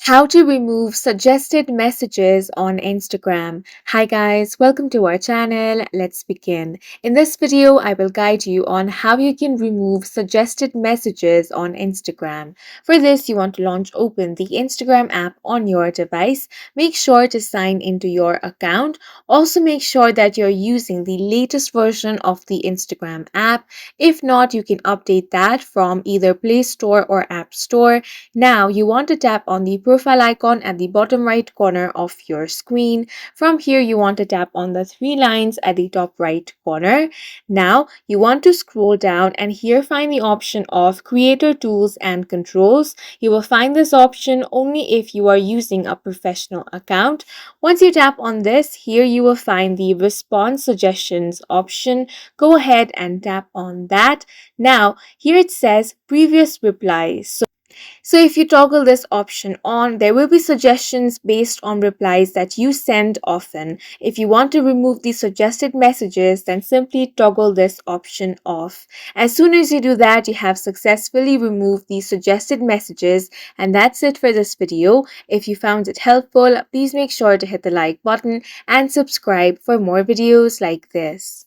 How to remove suggested messages on Instagram. Hi guys, welcome to our channel. Let's begin. In this video, I will guide you on how you can remove suggested messages on Instagram. For this, you want to open the Instagram app on your device. Make sure to sign into your account. Also make sure that you're using the latest version of the Instagram app. If not, you can update that from either Play Store or App Store. Now, you want to tap on the profile icon at the bottom right corner of your screen. From here, you want to tap on the three lines at the top right corner. Now, you want to scroll down and here find the option of Creator Tools and Controls. You will find this option only if you are using a professional account. Once you tap on this, here you will find the Response Suggestions option. Go ahead and tap on that. Now, here it says Previous Replies. So if you toggle this option on, there will be suggestions based on replies that you send often. If you want to remove the suggested messages, then simply toggle this option off. As soon as you do that, you have successfully removed the suggested messages. And that's it for this video. If you found it helpful, please make sure to hit the like button and subscribe for more videos like this.